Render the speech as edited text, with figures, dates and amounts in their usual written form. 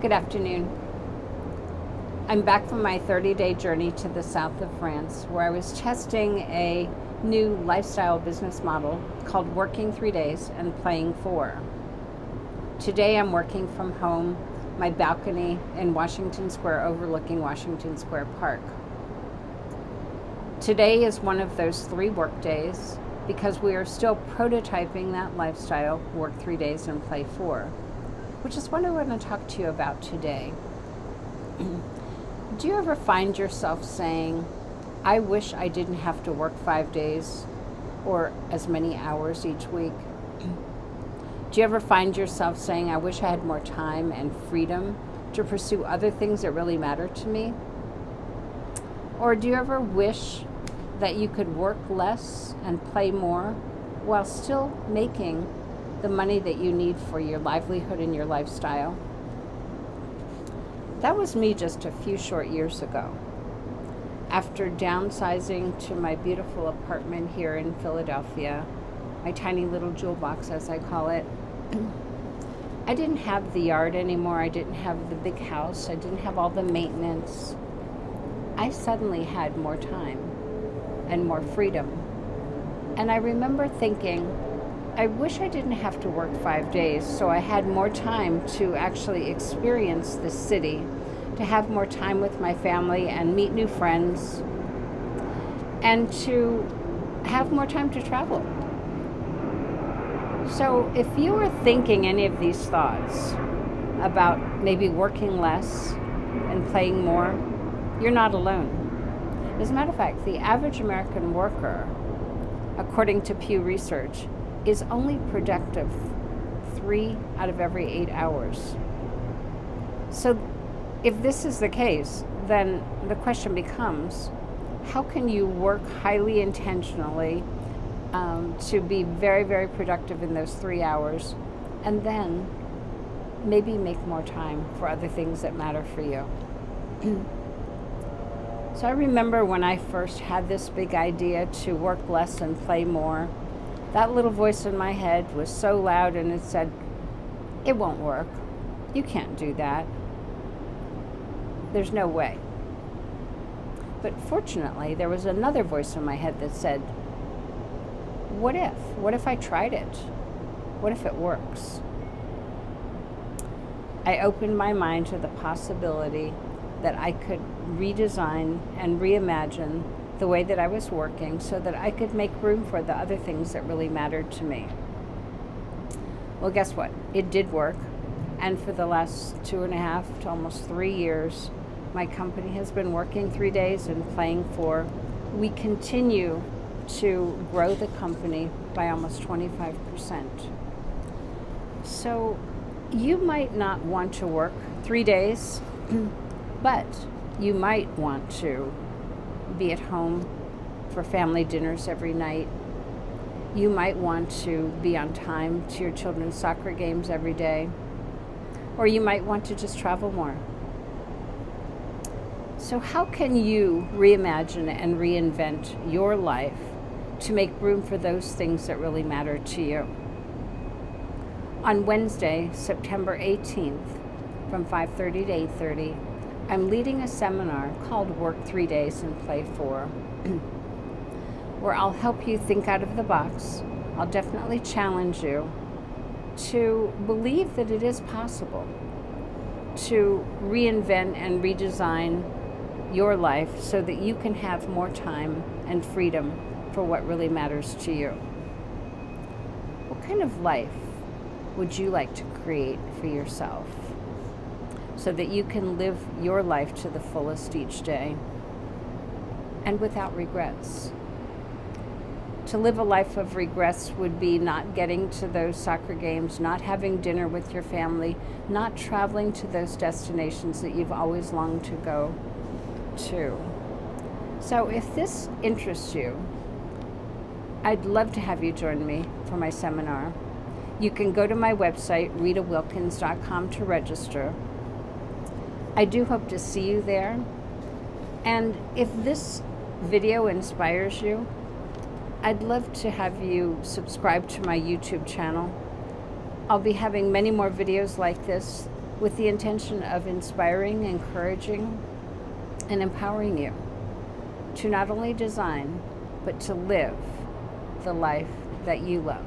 Good afternoon. I'm back from my 30-day journey to the south of France, where I was testing a new lifestyle business model called Working 3 Days and Playing 4. Today I'm working from home, my balcony in Washington Square overlooking Washington Square Park. Today is one of those 3 work days because we are still prototyping that lifestyle, work 3 days and play 4, which is what I want to talk to you about today. Do you ever find yourself saying, I wish I didn't have to work 5 days or as many hours each week? Do you ever find yourself saying, I wish I had more time and freedom to pursue other things that really matter to me? Or do you ever wish that you could work less and play more while still making the money that you need for your livelihood and your lifestyle? That was me just a few short years ago. After downsizing to my beautiful apartment here in Philadelphia, my tiny little jewel box as I call it, I didn't have the yard anymore. I didn't have the big house. I didn't have all the maintenance. I suddenly had more time and more freedom. And I remember thinking, I wish I didn't have to work 5 days so I had more time to actually experience the city, to have more time with my family and meet new friends, and to have more time to travel. So if you are thinking any of these thoughts about maybe working less and playing more, you're not alone. As a matter of fact, the average American worker, according to Pew Research, is only productive 3 out of every 8 hours. So if this is the case, then the question becomes, how can you work highly intentionally to be very, very productive in those 3 hours and then maybe make more time for other things that matter for you? So I remember when I first had this big idea to work less and play more, that little voice in my head was so loud and it said, it won't work. You can't do that. There's no way. But fortunately, there was another voice in my head that said, what if? What if I tried it? What if it works? I opened my mind to the possibility that I could redesign and reimagine the way that I was working so that I could make room for the other things that really mattered to me. Well, guess what? It did work. And for the last 2.5 to almost 3 years, my company has been working 3 days and playing 4. We continue to grow the company by almost 25%. So you might not want to work 3 days, but you might want to be at home for family dinners every night. You might want to be on time to your children's soccer games every day. Or you might want to just travel more. So how can you reimagine and reinvent your life to make room for those things that really matter to you? On Wednesday, September 18th, from 5:30 to 8:30, I'm leading a seminar called Work 3 Days and Play 4, where I'll help you think out of the box. I'll definitely challenge you to believe that it is possible to reinvent and redesign your life so that you can have more time and freedom for what really matters to you. What kind of life would you like to create for yourself so that you can live your life to the fullest each day and without regrets? To live a life of regrets would be not getting to those soccer games, not having dinner with your family, not traveling to those destinations that you've always longed to go to. So if this interests you, I'd love to have you join me for my seminar. You can go to my website, ritawilkins.com, to register. I do hope to see you there. And if this video inspires you, I'd love to have you subscribe to my YouTube channel. I'll be having many more videos like this with the intention of inspiring, encouraging, and empowering you to not only design, but to live the life that you love.